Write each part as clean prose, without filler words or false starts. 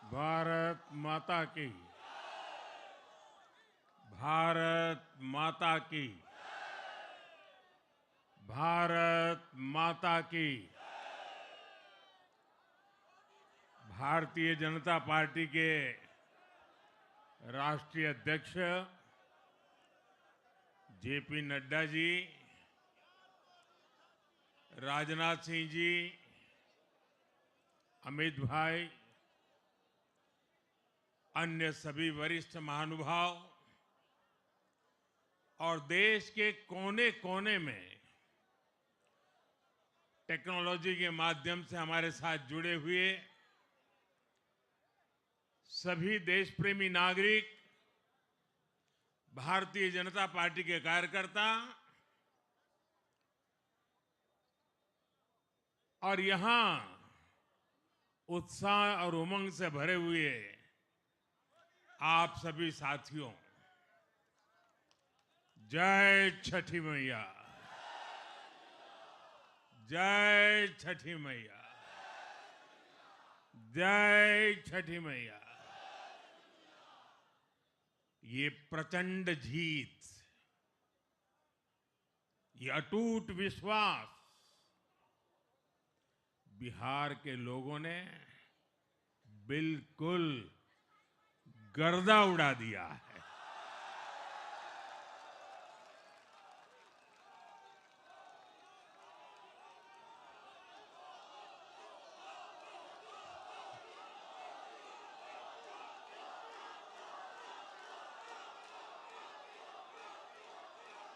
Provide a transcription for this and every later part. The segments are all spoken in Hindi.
भारत माता की। भारत माता की। भारत माता की। भारतीय जनता पार्टी के राष्ट्रीय अध्यक्ष जेपी नड्डा जी, राजनाथ सिंह जी, अमित भाई, अन्य सभी वरिष्ठ महानुभाव और देश के कोने कोने में टेक्नोलॉजी के माध्यम से हमारे साथ जुड़े हुए सभी देश प्रेमी नागरिक, भारतीय जनता पार्टी के कार्यकर्ता और यहां उत्साह और उमंग से भरे हुए आप सभी साथियों, जय छठी मैया। जय छठी मैया। जय छठी मैया। ये प्रचंड जीत, ये अटूट विश्वास बिहार के लोगों ने बिल्कुल गर्दा उड़ा दिया है।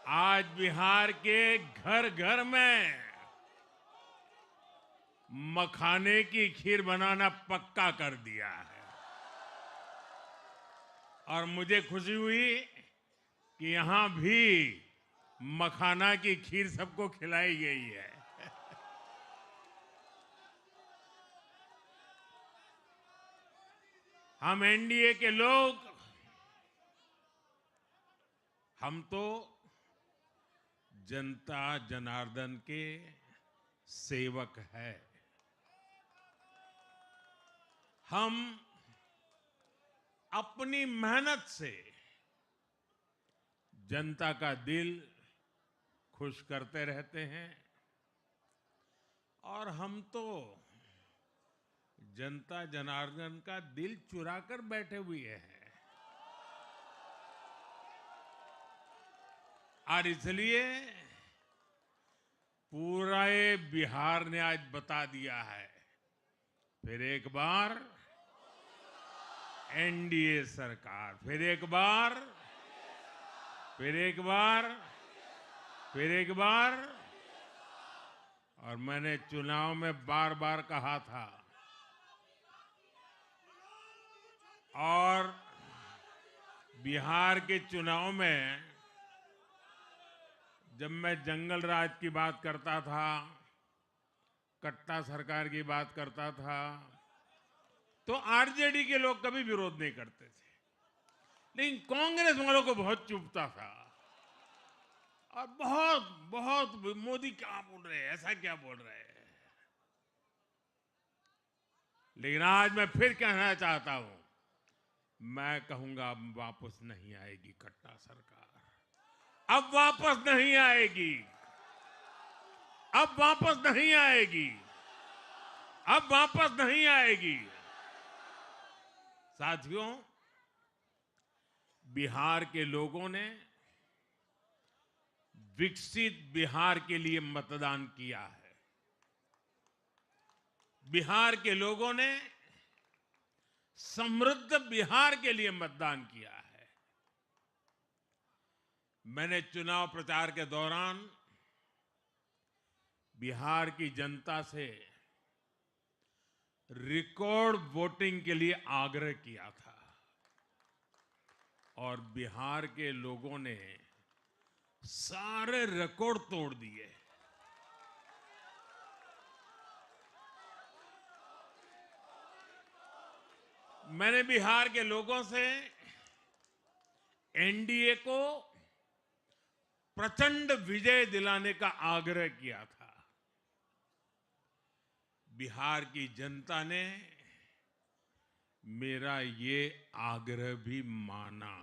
आज बिहार के घर घर में मखाने की खीर बनाना पक्का कर दिया है और मुझे खुशी हुई कि यहां भी मखाना की खीर सबको खिलाई गई है। हम एनडीए के लोग, हम तो जनता जनार्दन के सेवक है। हम अपनी मेहनत से जनता का दिल खुश करते रहते हैं और हम तो जनता जनार्दन का दिल चुरा कर बैठे हुए हैं। और इसलिए पूरा ये बिहार ने आज बता दिया है, फिर एक बार एनडीए सरकार, फिर एक बार, फिर एक बार, फिर एक बार। और मैंने चुनाव में बार बार कहा था और बिहार के चुनाव में जब मैं जंगल राज की बात करता था, कट्टा सरकार की बात करता था, तो आरजेडी के लोग कभी विरोध नहीं करते थे, लेकिन कांग्रेस वालों को बहुत चुभता था और बहुत बहुत मोदी क्या बोल रहे हैं, ऐसा क्या बोल रहे हैं। लेकिन आज मैं फिर कहना चाहता हूं, मैं कहूंगा अब वापस नहीं आएगी कट्टा सरकार, अब वापस नहीं आएगी, अब वापस नहीं आएगी, अब वापस नहीं आएगी। साथियों, बिहार के लोगों ने विकसित बिहार के लिए मतदान किया है। बिहार के लोगों ने समृद्ध बिहार के लिए मतदान किया है। मैंने चुनाव प्रचार के दौरान बिहार की जनता से रिकॉर्ड वोटिंग के लिए आग्रह किया था और बिहार के लोगों ने सारे रिकॉर्ड तोड़ दिए। मैंने बिहार के लोगों से एनडीए को प्रचंड विजय दिलाने का आग्रह किया था। बिहार की जनता ने मेरा ये आग्रह भी माना।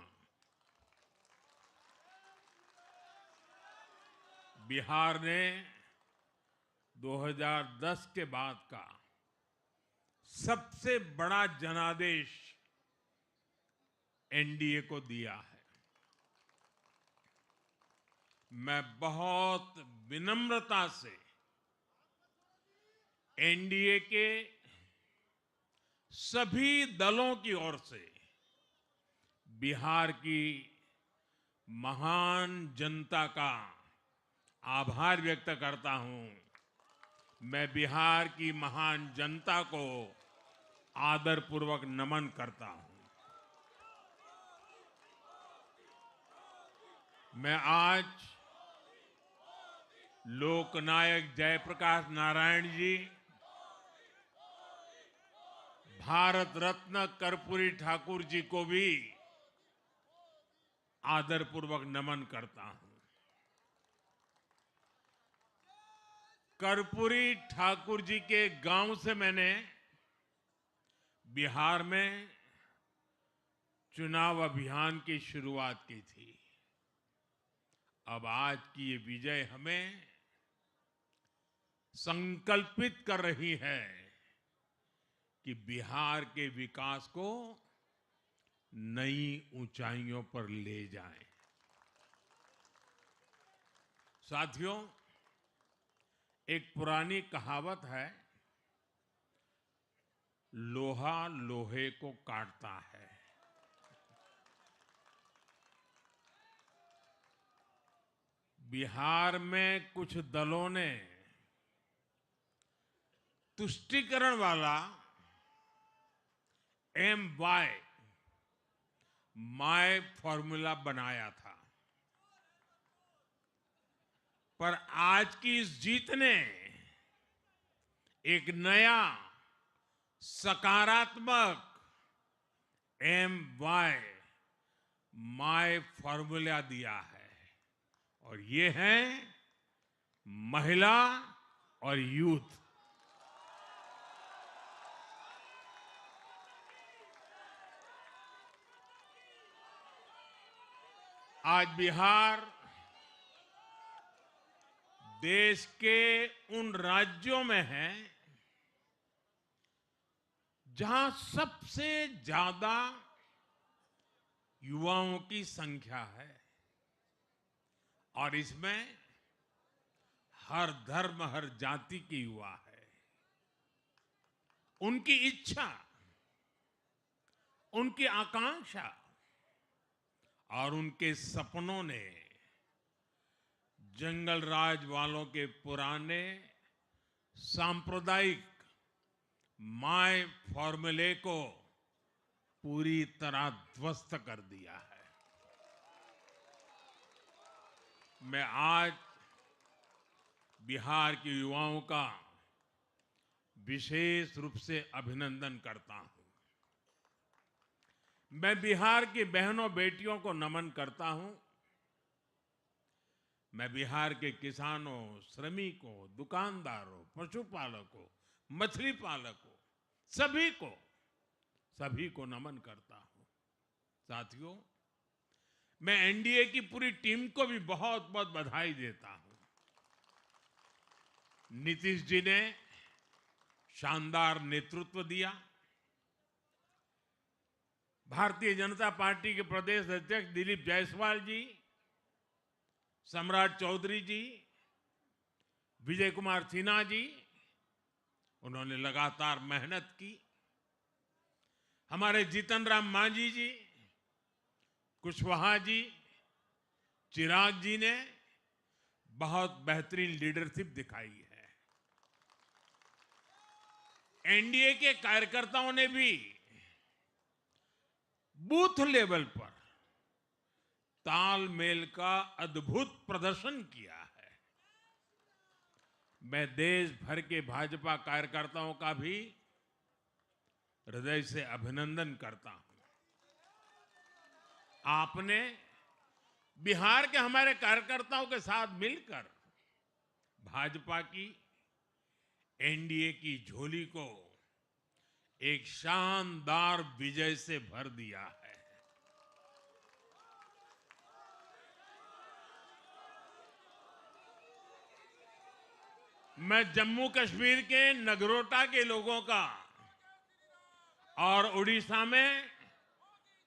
बिहार ने 2010 के बाद का सबसे बड़ा जनादेश एनडीए को दिया है। मैं बहुत विनम्रता से एनडीए के सभी दलों की ओर से बिहार की महान जनता का आभार व्यक्त करता हूं। मैं बिहार की महान जनता को आदरपूर्वक नमन करता हूं। मैं आज लोकनायक जयप्रकाश नारायण जी, भारत रत्न कर्पूरी ठाकुर जी को भी आदरपूर्वक नमन करता हूं। कर्पूरी ठाकुर जी के गांव से मैंने बिहार में चुनाव अभियान की शुरुआत की थी। अब आज की ये विजय हमें संकल्पित कर रही है कि बिहार के विकास को नई ऊंचाइयों पर ले जाएं। साथियों, एक पुरानी कहावत है, लोहा लोहे को काटता है। बिहार में कुछ दलों ने तुष्टीकरण वाला MY माय फॉर्मूला बनाया था, पर आज की इस जीत ने एक नया सकारात्मक MY माय फॉर्मूला दिया है, और ये है महिला और यूथ। आज बिहार देश के उन राज्यों में है जहां सबसे ज्यादा युवाओं की संख्या है, और इसमें हर धर्म हर जाति के युवा है। उनकी इच्छा, उनकी आकांक्षा और उनके सपनों ने जंगल राज वालों के पुराने सांप्रदायिक माय फॉर्मूले को पूरी तरह ध्वस्त कर दिया है। मैं आज बिहार के युवाओं का विशेष रूप से अभिनंदन करता हूं। मैं बिहार की बहनों बेटियों को नमन करता हूं। मैं बिहार के किसानों, श्रमिकों, दुकानदारों, पशुपालकों, मछली पालकों, सभी को नमन करता हूं। साथियों, मैं एनडीए की पूरी टीम को भी बहुत बहुत बधाई देता हूं। नीतीश जी ने शानदार नेतृत्व दिया। भारतीय जनता पार्टी के प्रदेश अध्यक्ष दिलीप जायसवाल जी, सम्राट चौधरी जी, विजय कुमार सिन्हा जी, उन्होंने लगातार मेहनत की। हमारे जीतन राम मांझी जी, कुशवाहा जी, चिराग जी ने बहुत बेहतरीन लीडरशिप दिखाई है। एनडीए के कार्यकर्ताओं ने भी बूथ लेवल पर तालमेल का अद्भुत प्रदर्शन किया है। मैं देश भर के भाजपा कार्यकर्ताओं का भी हृदय से अभिनंदन करता हूं। आपने बिहार के हमारे कार्यकर्ताओं के साथ मिलकर भाजपा की एनडीए की झोली को एक शानदार विजय से भर दिया है। मैं जम्मू कश्मीर के नगरोटा के लोगों का और उड़ीसा में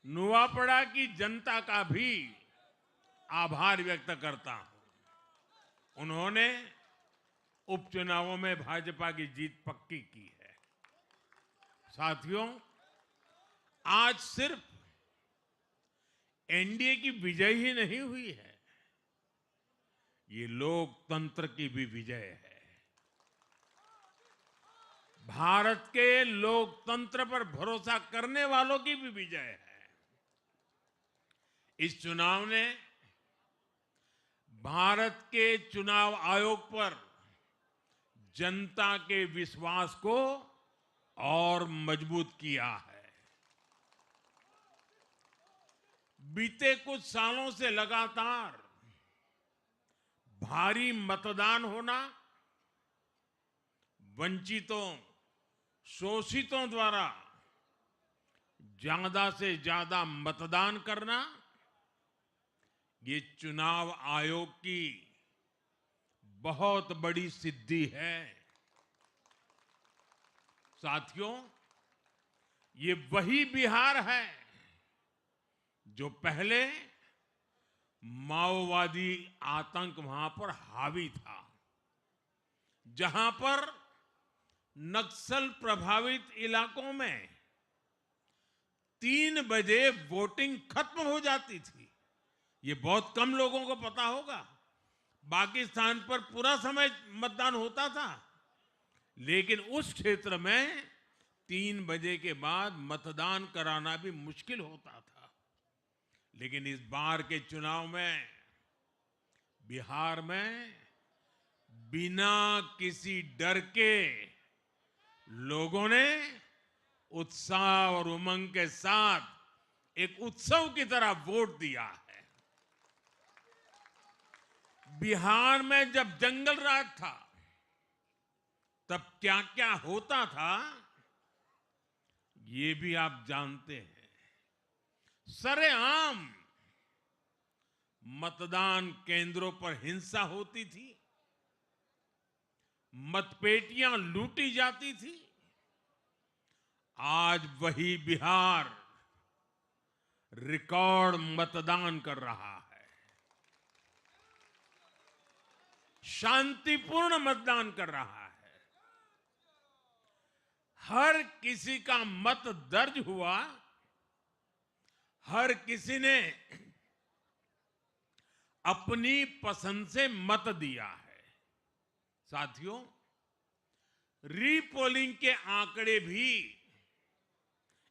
नुआपड़ा की जनता का भी आभार व्यक्त करता हूं। उन्होंने उपचुनावों में भाजपा की जीत पक्की की है। साथियों, आज सिर्फ एनडीए की विजय ही नहीं हुई है, ये लोकतंत्र की भी विजय है। भारत के लोकतंत्र पर भरोसा करने वालों की भी विजय है। इस चुनाव ने भारत के चुनाव आयोग पर जनता के विश्वास को और मजबूत किया है। बीते कुछ सालों से लगातार भारी मतदान होना, वंचितों, शोषितों द्वारा ज्यादा से ज्यादा मतदान करना, ये चुनाव आयोग की बहुत बड़ी सिद्धि है। साथियों, ये वही बिहार है जो पहले माओवादी आतंक वहां पर हावी था, जहां पर नक्सल प्रभावित इलाकों में 3 बजे वोटिंग खत्म हो जाती थी। ये बहुत कम लोगों को पता होगा। बाकी स्थान पर पूरा समय मतदान होता था, लेकिन उस क्षेत्र में 3 बजे के बाद मतदान कराना भी मुश्किल होता था। लेकिन इस बार के चुनाव में बिहार में बिना किसी डर के लोगों ने उत्साह और उमंग के साथ एक उत्सव की तरह वोट दिया है। बिहार में जब जंगल राज था, तब क्या क्या होता था, ये भी आप जानते हैं। सरेआम मतदान केंद्रों पर हिंसा होती थी, मतपेटियां लूटी जाती थी। आज वही बिहार रिकॉर्ड मतदान कर रहा है, शांतिपूर्ण मतदान कर रहा है। हर किसी का मत दर्ज हुआ, हर किसी ने अपनी पसंद से मत दिया है। साथियों, रीपोलिंग के आंकड़े भी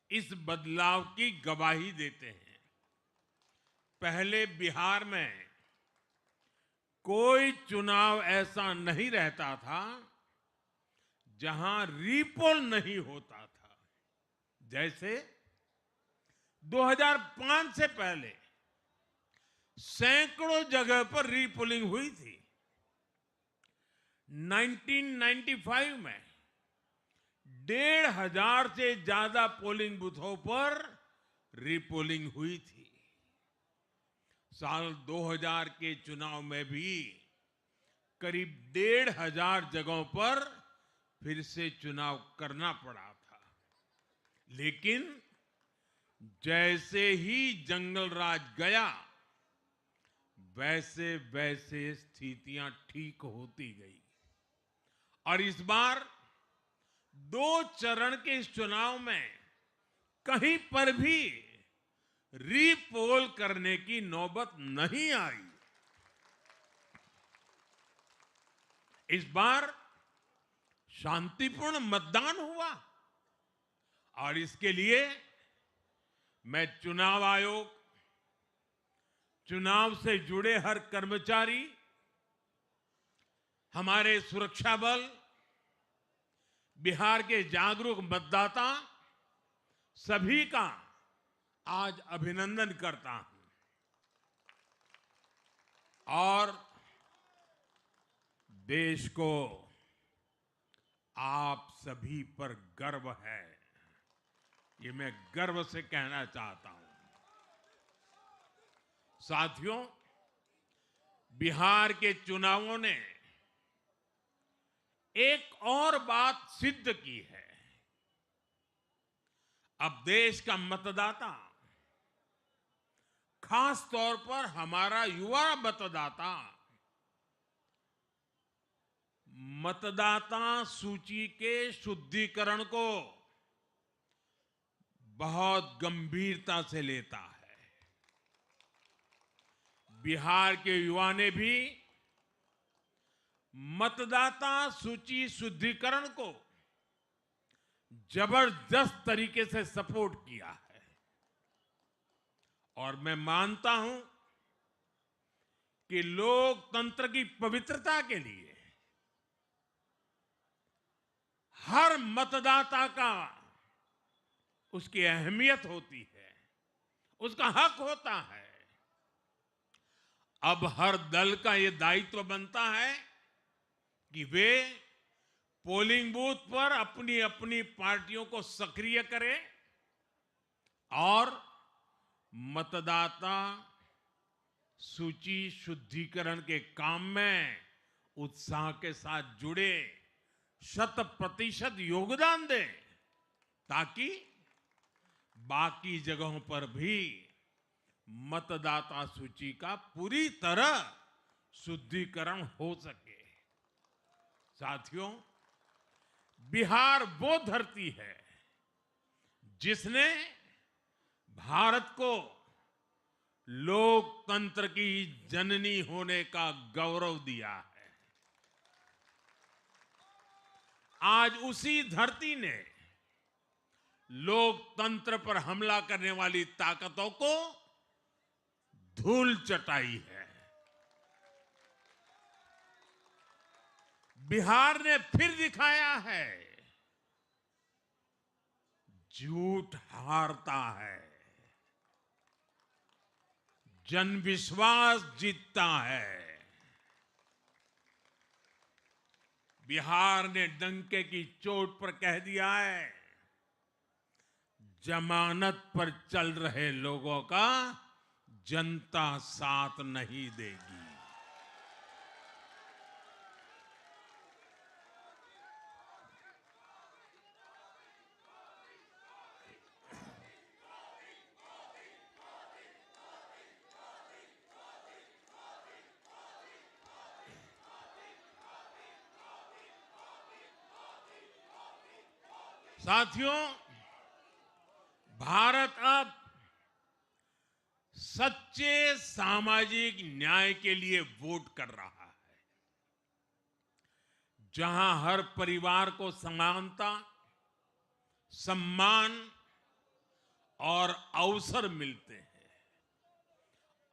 इस बदलाव की गवाही देते हैं। पहले बिहार में कोई चुनाव ऐसा नहीं रहता था जहां रीपोल नहीं होता था। जैसे 2005 से पहले सैकड़ों जगह पर रीपोलिंग हुई थी। 1995 में 1,500 से ज्यादा पोलिंग बूथों पर रीपोलिंग हुई थी। साल 2000 के चुनाव में भी करीब 1,500 जगहों पर फिर से चुनाव करना पड़ा था। लेकिन जैसे ही जंगल राज गया, वैसे वैसे स्थितियां ठीक होती गई। और इस बार 2 चरण के इस चुनाव में कहीं पर भी रीपोल करने की नौबत नहीं आई। इस बार शांतिपूर्ण मतदान हुआ और इसके लिए मैं चुनाव आयोग, चुनाव से जुड़े हर कर्मचारी, हमारे सुरक्षा बल, बिहार के जागरूक मतदाता, सभी का आज अभिनंदन करता हूं। और देश को आप सभी पर गर्व है। ये मैं गर्व से कहना चाहता हूं। साथियों, बिहार के चुनावों ने एक और बात सिद्ध की है। अब देश का मतदाता, खास तौर पर हमारा युवा मतदाता, मतदाता सूची के शुद्धिकरण को बहुत गंभीरता से लेता है। बिहार के युवा ने भी मतदाता सूची शुद्धिकरण को जबरदस्त तरीके से सपोर्ट किया है और मैं मानता हूं कि लोकतंत्र की पवित्रता के लिए हर मतदाता का उसकी अहमियत होती है, उसका हक होता है। अब हर दल का यह दायित्व बनता है कि वे पोलिंग बूथ पर अपनी अपनी पार्टियों को सक्रिय करें और मतदाता सूची शुद्धिकरण के काम में उत्साह के साथ जुड़े, 100% योगदान दें, ताकि बाकी जगहों पर भी मतदाता सूची का पूरी तरह शुद्धिकरण हो सके। साथियों, बिहार वो धरती है जिसने भारत को लोकतंत्र की जननी होने का गौरव दिया है। आज उसी धरती ने लोकतंत्र पर हमला करने वाली ताकतों को धूल चटाई है। बिहार ने फिर दिखाया है, झूठ हारता है, जनविश्वास जीतता है। बिहार ने डंके की चोट पर कह दिया है, जमानत पर चल रहे लोगों का जनता साथ नहीं देगी। साथियों, भारत अब सच्चे सामाजिक न्याय के लिए वोट कर रहा है, जहां हर परिवार को समानता, सम्मान और अवसर मिलते हैं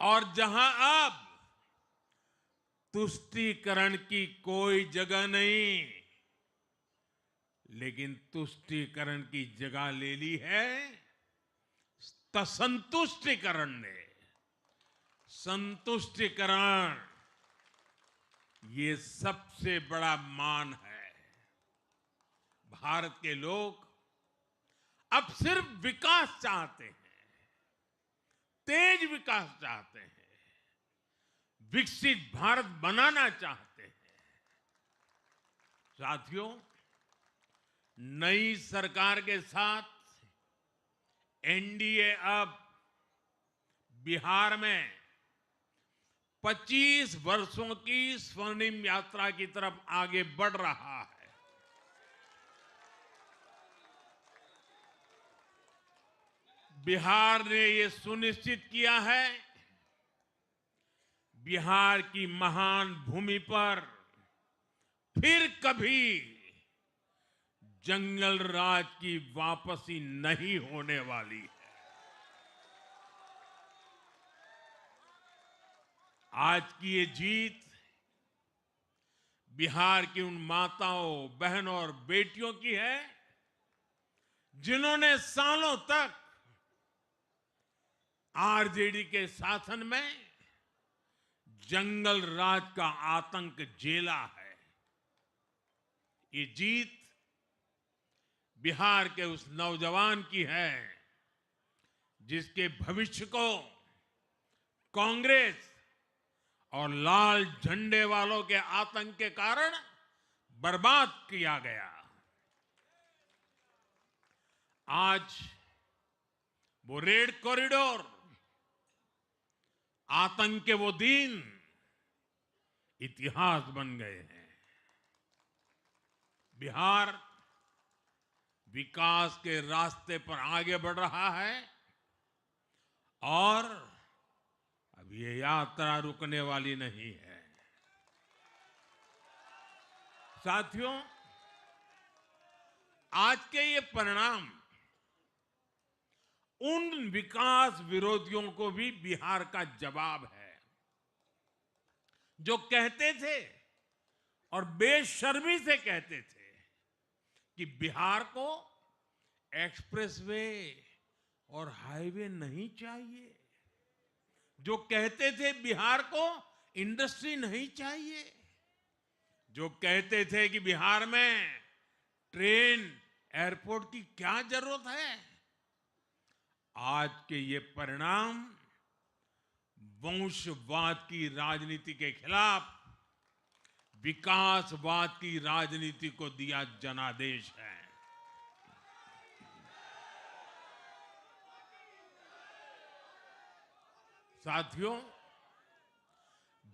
और जहां अब तुष्टीकरण की कोई जगह नहीं, लेकिन तुष्टीकरण की जगह ले ली है संतुष्टीकरण ने। संतुष्टीकरण ये सबसे बड़ा मान है। भारत के लोग अब सिर्फ विकास चाहते हैं, तेज विकास चाहते हैं, विकसित भारत बनाना चाहते हैं। साथियों, नई सरकार के साथ एनडीए अब बिहार में 25 वर्षों की स्वर्णिम यात्रा की तरफ आगे बढ़ रहा है। बिहार ने ये सुनिश्चित किया है, बिहार की महान भूमि पर फिर कभी जंगल राज की वापसी नहीं होने वाली है। आज की ये जीत बिहार की उन माताओं, बहनों और बेटियों की है जिन्होंने सालों तक आरजेडी के शासन में जंगल राज का आतंक झेला है। ये जीत बिहार के उस नौजवान की है जिसके भविष्य को कांग्रेस और लाल झंडे वालों के आतंक के कारण बर्बाद किया गया। आज वो रेड कॉरिडोर, आतंक के वो दिन इतिहास बन गए हैं। बिहार विकास के रास्ते पर आगे बढ़ रहा है और अब ये यात्रा रुकने वाली नहीं है। साथियों, आज के ये परिणाम उन विकास विरोधियों को भी बिहार का जवाब है जो कहते थे और बेशर्मी से कहते थे कि बिहार को एक्सप्रेसवे और हाईवे नहीं चाहिए, जो कहते थे बिहार को इंडस्ट्री नहीं चाहिए, जो कहते थे कि बिहार में ट्रेन एयरपोर्ट की क्या जरूरत है। आज के ये परिणाम वंशवाद की राजनीति के खिलाफ विकासवाद की राजनीति को दिया जनादेश है। साथियों,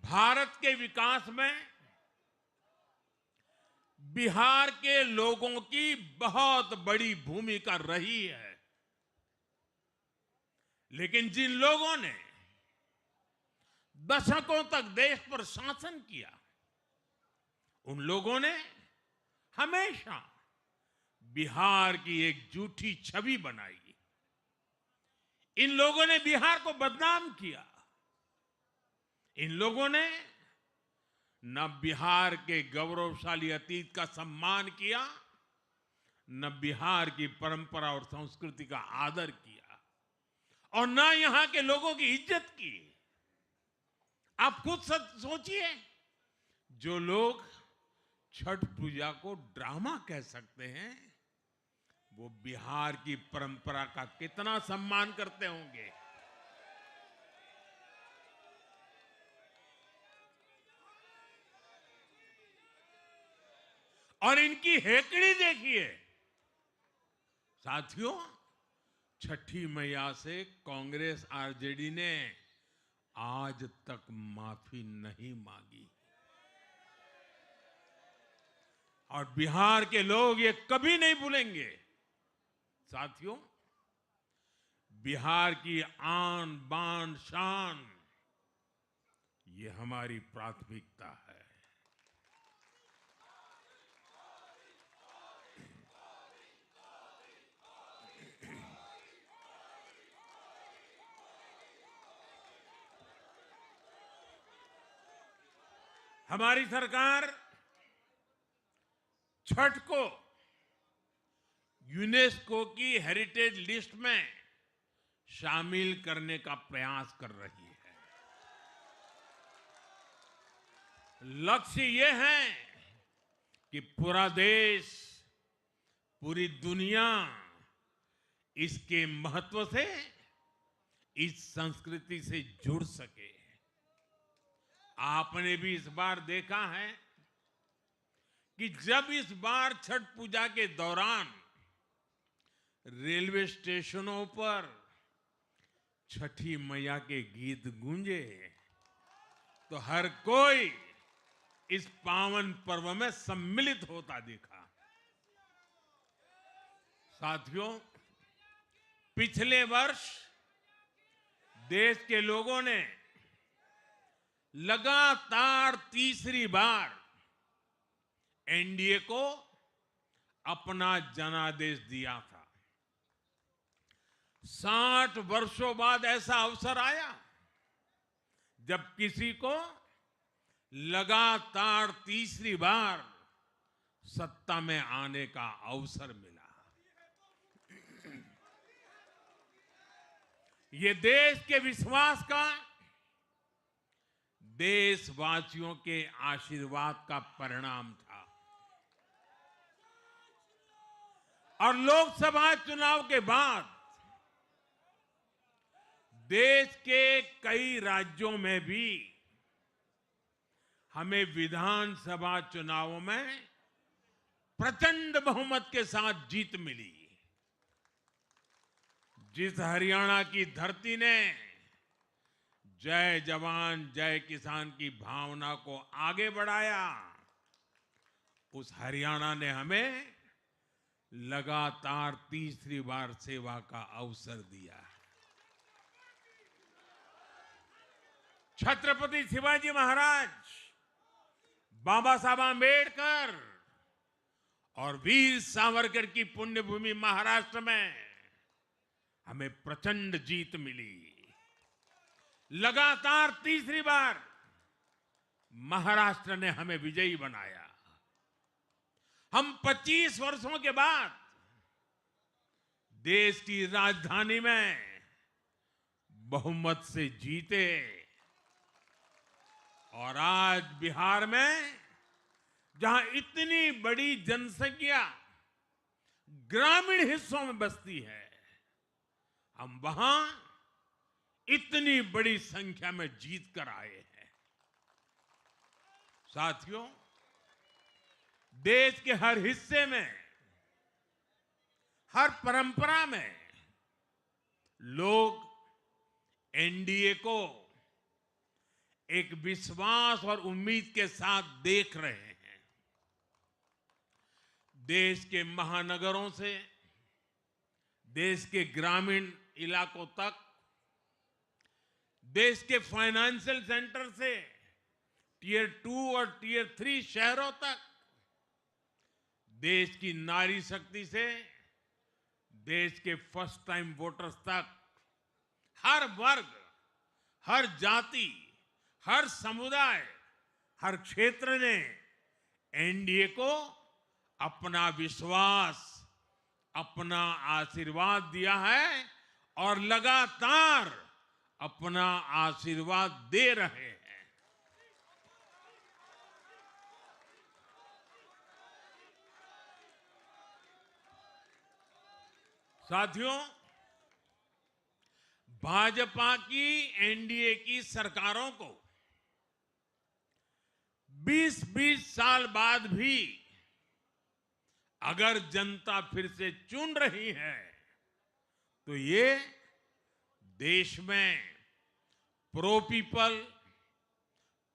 भारत के विकास में बिहार के लोगों की बहुत बड़ी भूमिका रही है, लेकिन जिन लोगों ने दशकों तक देश पर शासन किया, उन लोगों ने हमेशा बिहार की एक झूठी छवि बनाई। इन लोगों ने बिहार को बदनाम किया। इन लोगों ने न बिहार के गौरवशाली अतीत का सम्मान किया, न बिहार की परंपरा और संस्कृति का आदर किया, और न यहां के लोगों की इज्जत की। आप खुद सोचिए, जो लोग छठ पूजा को ड्रामा कह सकते हैं, वो बिहार की परंपरा का कितना सम्मान करते होंगे। और इनकी हेकड़ी देखिए। साथियों, छठी मैया से कांग्रेस आरजेडी ने आज तक माफी नहीं मांगी, और बिहार के लोग ये कभी नहीं भूलेंगे। साथियों, बिहार की आन बान शान ये हमारी प्राथमिकता है। हमारी सरकार छठ को यूनेस्को की हेरिटेज लिस्ट में शामिल करने का प्रयास कर रही है। लक्ष्य ये है कि पूरा देश, पूरी दुनिया इसके महत्व से, इस संस्कृति से जुड़ सके। आपने भी इस बार देखा है कि जब इस बार छठ पूजा के दौरान रेलवे स्टेशनों पर छठी मैया के गीत गूंजे, तो हर कोई इस पावन पर्व में सम्मिलित होता दिखा। साथियों, पिछले वर्ष देश के लोगों ने लगातार तीसरी बार एनडीए को अपना जनादेश दिया था। 60 वर्षों बाद ऐसा अवसर आया जब किसी को लगातार तीसरी बार सत्ता में आने का अवसर मिला। ये देश के विश्वास का, देशवासियों के आशीर्वाद का परिणाम था। और लोकसभा चुनाव के बाद देश के कई राज्यों में भी हमें विधानसभा चुनावों में प्रचंड बहुमत के साथ जीत मिली। जिस हरियाणा की धरती ने जय जवान जय किसान की भावना को आगे बढ़ाया, उस हरियाणा ने हमें लगातार तीसरी बार सेवा का अवसर दिया है। छत्रपति शिवाजी महाराज, बाबा साहब आंबेडकर और वीर सावरकर की पुण्यभूमि महाराष्ट्र में हमें प्रचंड जीत मिली। लगातार तीसरी बार महाराष्ट्र ने हमें विजयी बनाया। हम 25 वर्षों के बाद देश की राजधानी में बहुमत से जीते और आज बिहार में जहां इतनी बड़ी जनसंख्या ग्रामीण हिस्सों में बसती है, हम वहां इतनी बड़ी संख्या में जीत कर आए हैं। साथियों, देश के हर हिस्से में, हर परंपरा में लोग एनडीए को एक विश्वास और उम्मीद के साथ देख रहे हैं। देश के महानगरों से देश के ग्रामीण इलाकों तक, देश के फाइनेंशियल सेंटर से टियर 2 और टियर 3 शहरों तक, देश की नारी शक्ति से देश के फर्स्ट टाइम वोटर्स तक, हर वर्ग, हर जाति, हर समुदाय, हर क्षेत्र ने एनडीए को अपना विश्वास, अपना आशीर्वाद दिया है और लगातार अपना आशीर्वाद दे रहे हैं। साथियों, भाजपा की एनडीए की सरकारों को 20-20 साल बाद भी अगर जनता फिर से चुन रही है तो ये देश में pro people,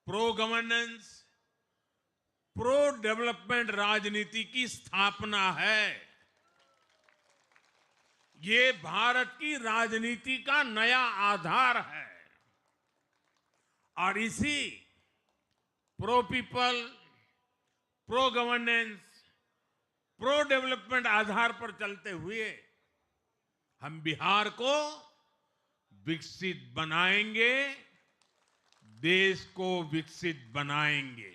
pro governance, pro development राजनीति की स्थापना है। ये भारत की राजनीति का नया आधार है और इसी pro people, pro governance, pro development आधार पर चलते हुए हम बिहार को विकसित बनाएंगे, देश को विकसित बनाएंगे।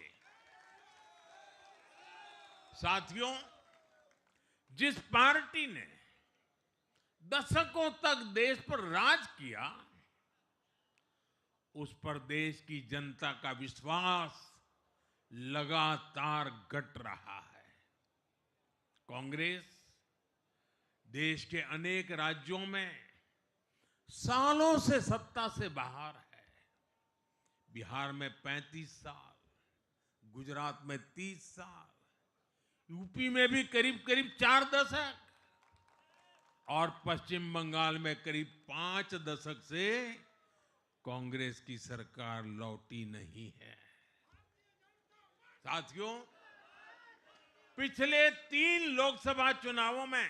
साथियों, जिस पार्टी ने दशकों तक देश पर राज किया, उस पर देश की जनता का विश्वास लगातार घट रहा है। कांग्रेस देश के अनेक राज्यों में सालों से सत्ता से बाहर है। बिहार में 35 साल, गुजरात में 30 साल, यूपी में भी करीब करीब 4 दशक और पश्चिम बंगाल में करीब 5 दशक से कांग्रेस की सरकार लौटी नहीं है। साथियों, पिछले 3 लोकसभा चुनावों में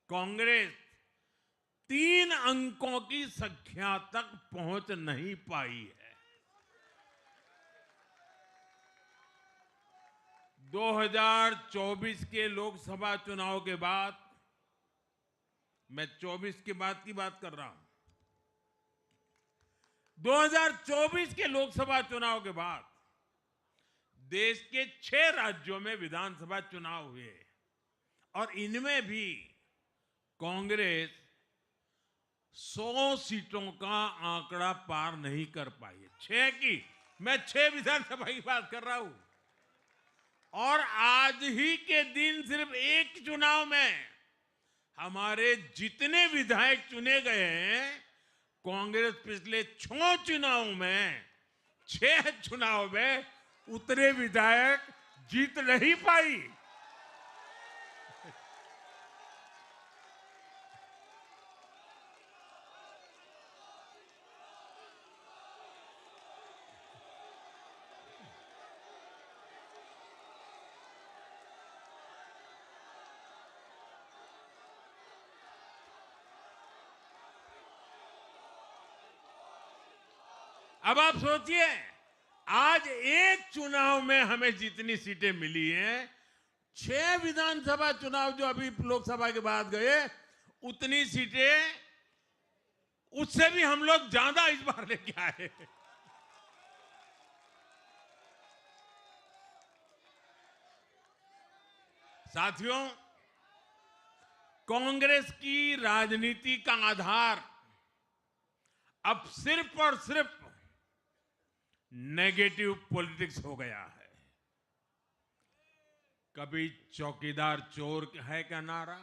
कांग्रेस 3 अंकों की संख्या तक पहुंच नहीं पाई है। 2024 के लोकसभा चुनाव के बाद, मैं 24 के बाद की बात कर रहा हूं, 2024 के लोकसभा चुनाव के बाद देश के 6 राज्यों में विधानसभा चुनाव हुए और इनमें भी कांग्रेस 100 सीटों का आंकड़ा पार नहीं कर पाई है। 6 की, मैं 6 विधानसभा की बात कर रहा हूं और आज ही के दिन सिर्फ एक चुनाव में हमारे जितने विधायक चुने गए हैं, कांग्रेस पिछले 6 चुनाव में 6 चुनाव में उतने विधायक जीत नहीं पाई। अब आप सोचिए, आज एक चुनाव में हमें जितनी सीटें मिली हैं, 6 विधानसभा चुनाव जो अभी लोकसभा के बाद गए, उतनी सीटें उससे भी हम लोग ज्यादा इस बार लेके आए। साथियों, कांग्रेस की राजनीति का आधार अब सिर्फ और सिर्फ नेगेटिव पॉलिटिक्स हो गया है। कभी चौकीदार चोर है का नारा,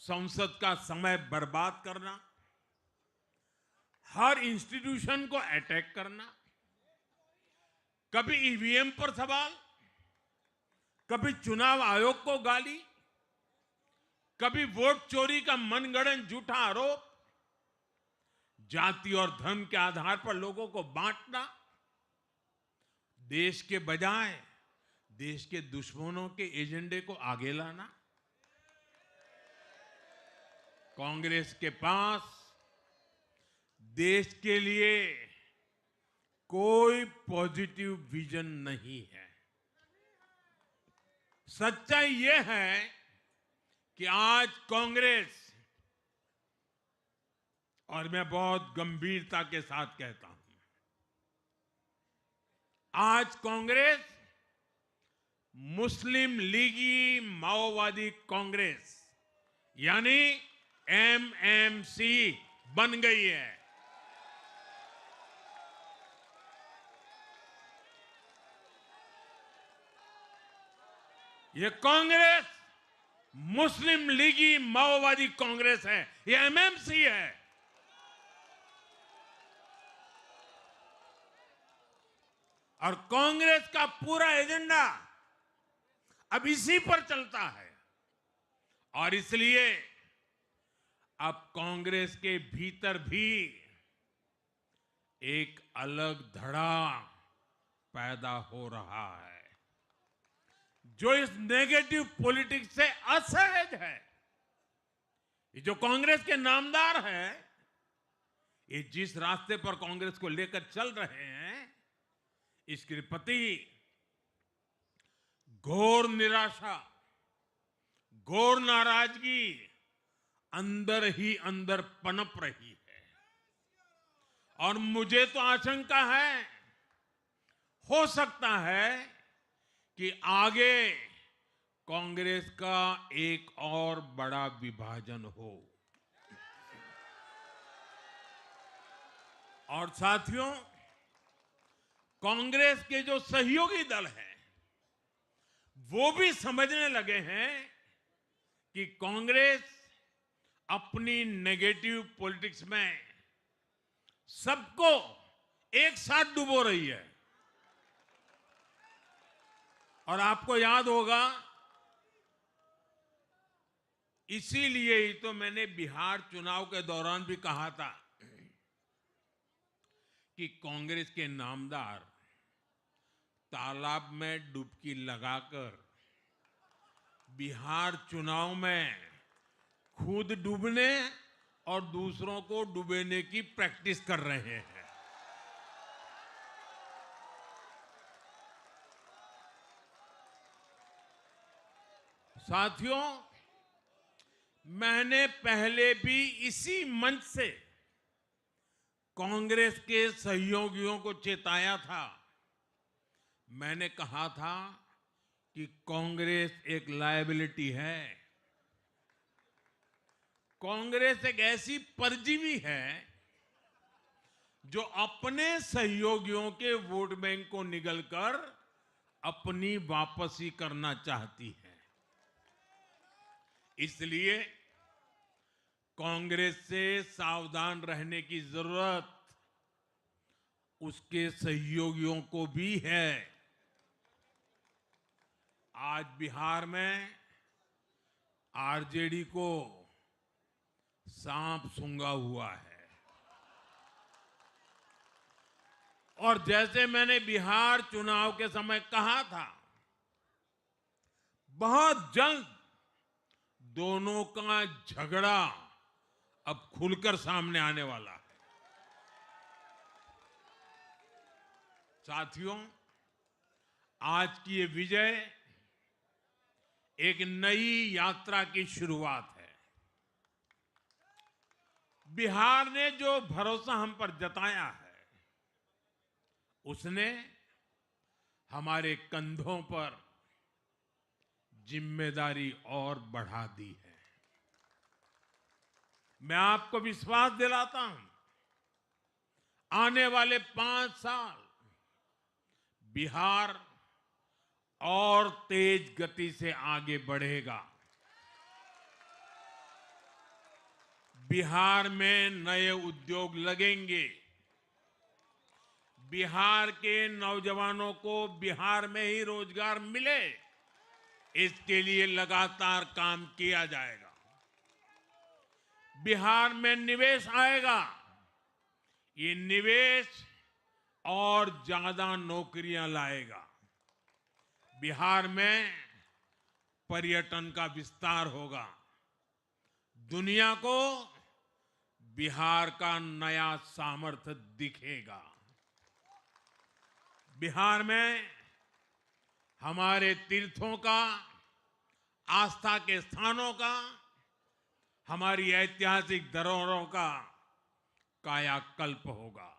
संसद का समय बर्बाद करना, हर इंस्टीट्यूशन को अटैक करना, कभी ईवीएम पर सवाल, कभी चुनाव आयोग को गाली, कभी वोट चोरी का मनगढ़ंत झूठा आरोप, जाति और धर्म के आधार पर लोगों को बांटना, देश के बजाय देश के दुश्मनों के एजेंडे को आगे लाना। कांग्रेस के पास देश के लिए कोई पॉजिटिव विजन नहीं है। सच्चाई यह है कि आज कांग्रेस, और मैं बहुत गंभीरता के साथ कहता हूं, आज कांग्रेस मुस्लिम लीगी माओवादी कांग्रेस यानी एमएमसी बन गई है। ये कांग्रेस मुस्लिम लीगी माओवादी कांग्रेस है, ये एमएमसी है। और कांग्रेस का पूरा एजेंडा अब इसी पर चलता है। और इसलिए अब कांग्रेस के भीतर भी एक अलग धड़ा पैदा हो रहा है, जो इस नेगेटिव पॉलिटिक्स से असहज है। ये जो कांग्रेस के नामदार है, ये जिस रास्ते पर कांग्रेस को लेकर चल रहे हैं, इसके प्रति घोर निराशा, घोर नाराजगी अंदर ही अंदर पनप रही है। और मुझे तो आशंका है, हो सकता है कि आगे कांग्रेस का एक और बड़ा विभाजन हो। और साथियों, कांग्रेस के जो सहयोगी दल हैं, वो भी समझने लगे हैं कि कांग्रेस अपनी नेगेटिव पॉलिटिक्स में सबको एक साथ डुबो रही है। और आपको याद होगा, इसीलिए ही तो मैंने बिहार चुनाव के दौरान भी कहा था कि कांग्रेस के नामदार तालाब में डुबकी लगाकर बिहार चुनाव में खुद डूबने और दूसरों को डुबेने की प्रैक्टिस कर रहे हैं। साथियों, मैंने पहले भी इसी मंच से कांग्रेस के सहयोगियों को चेताया था। मैंने कहा था कि कांग्रेस एक लायबिलिटी है, कांग्रेस एक ऐसी परजीवी है जो अपने सहयोगियों के वोट बैंक को निगलकर अपनी वापसी करना चाहती है। इसलिए कांग्रेस से सावधान रहने की जरूरत उसके सहयोगियों को भी है। आज बिहार में आरजेडी को सांप सूंघा हुआ है और जैसे मैंने बिहार चुनाव के समय कहा था, बहुत जल्द दोनों का झगड़ा अब खुलकर सामने आने वाला है। साथियों, आज की ये विजय एक नई यात्रा की शुरुआत है। बिहार ने जो भरोसा हम पर जताया है, उसने हमारे कंधों पर जिम्मेदारी और बढ़ा दी है। मैं आपको विश्वास दिलाता हूं, आने वाले 5 साल बिहार और तेज गति से आगे बढ़ेगा। बिहार में नए उद्योग लगेंगे। बिहार के नौजवानों को बिहार में ही रोजगार मिले, इसके लिए लगातार काम किया जाएगा। बिहार में निवेश आएगा। ये निवेश और ज्यादा नौकरियां लाएगा। बिहार में पर्यटन का विस्तार होगा। दुनिया को बिहार का नया सामर्थ्य दिखेगा। बिहार में हमारे तीर्थों का, आस्था के स्थानों का, हमारी ऐतिहासिक धरोहरों का कायाकल्प होगा।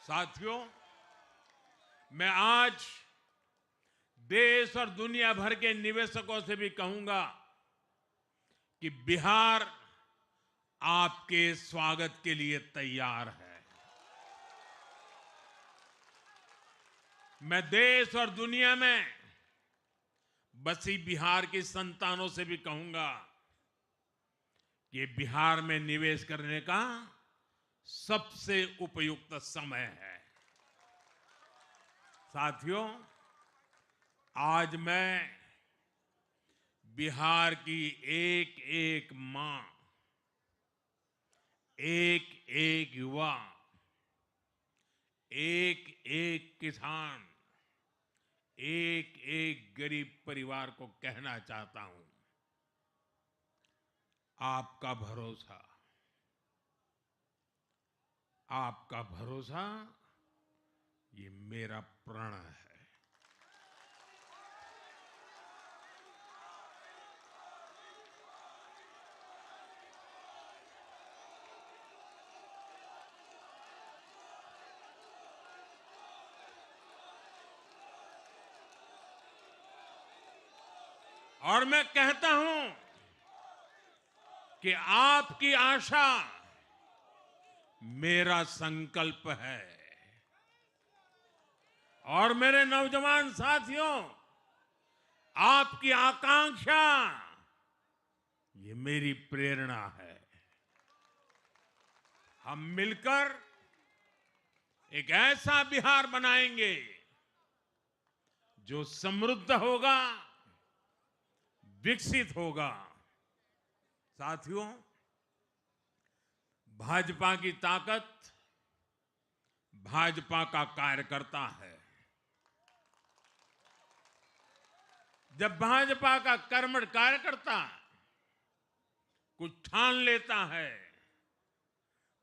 साथियों, मैं आज देश और दुनिया भर के निवेशकों से भी कहूंगा कि बिहार आपके स्वागत के लिए तैयार है। मैं देश और दुनिया में बसी बिहार की संतानों से भी कहूंगा कि बिहार में निवेश करने का सबसे उपयुक्त समय है। साथियों, आज मैं बिहार की एक एक मां, एक एक युवा, एक एक किसान, एक एक गरीब परिवार को कहना चाहता हूं, आपका भरोसा, आपका भरोसा ये मेरा प्रण है। और मैं कहता हूं कि आपकी आशा मेरा संकल्प है। और मेरे नौजवान साथियों, आपकी आकांक्षा ये मेरी प्रेरणा है। हम मिलकर एक ऐसा बिहार बनाएंगे जो समृद्ध होगा, विकसित होगा। साथियों, भाजपा की ताकत भाजपा का कार्यकर्ता है। जब भाजपा का कर्मठ कार्यकर्ता कुछ ठान लेता है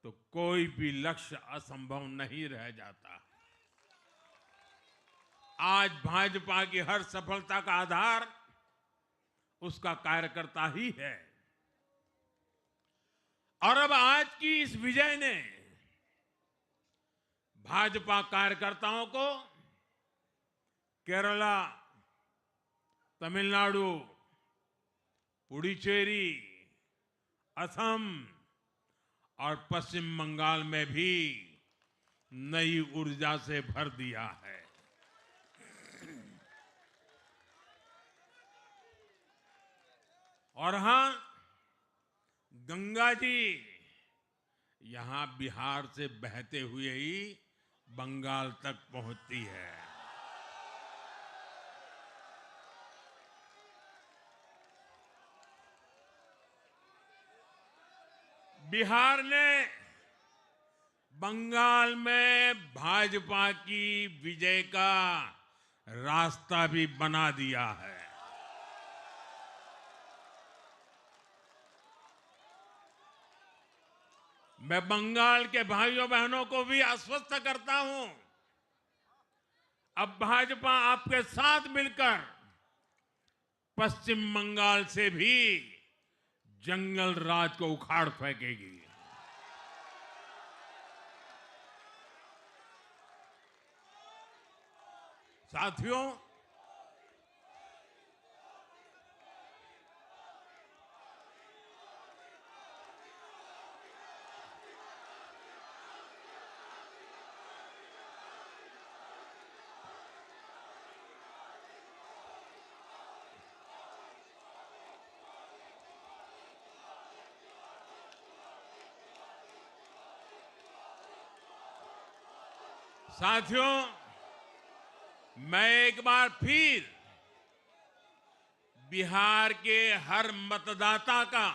तो कोई भी लक्ष्य असंभव नहीं रह जाता। आज भाजपा की हर सफलता का आधार उसका कार्यकर्ता ही है। और अब आज की इस विजय ने भाजपा कार्यकर्ताओं को केरला, तमिलनाडु, पुडुचेरी, असम और पश्चिम बंगाल में भी नई ऊर्जा से भर दिया है। और हाँ, गंगा जी यहां बिहार से बहते हुए ही बंगाल तक पहुंचती है। बिहार ने बंगाल में भाजपा की विजय का रास्ता भी बना दिया है। मैं बंगाल के भाइयों बहनों को भी आश्वस्त करता हूं, अब भाजपा आपके साथ मिलकर पश्चिम बंगाल से भी जंगल राज को उखाड़ फेंकेगी। साथियों, साथियों, मैं एक बार फिर बिहार के हर मतदाता का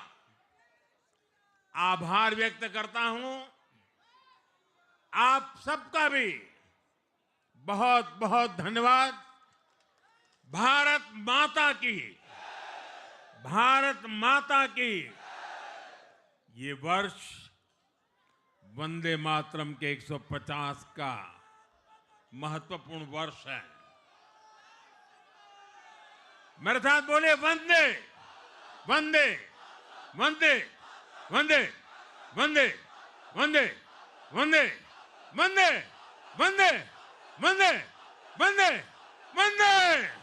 आभार व्यक्त करता हूं। आप सबका भी बहुत बहुत धन्यवाद। भारत माता की, भारत माता की। ये वर्ष वंदे मातरम के 150 का महत्वपूर्ण वर्ष है। मेरे साथ बोले, वंदे वंदे वंदे वंदे वंदे वंदे वंदे वंदे वंदे वंदे वंदे वंदे।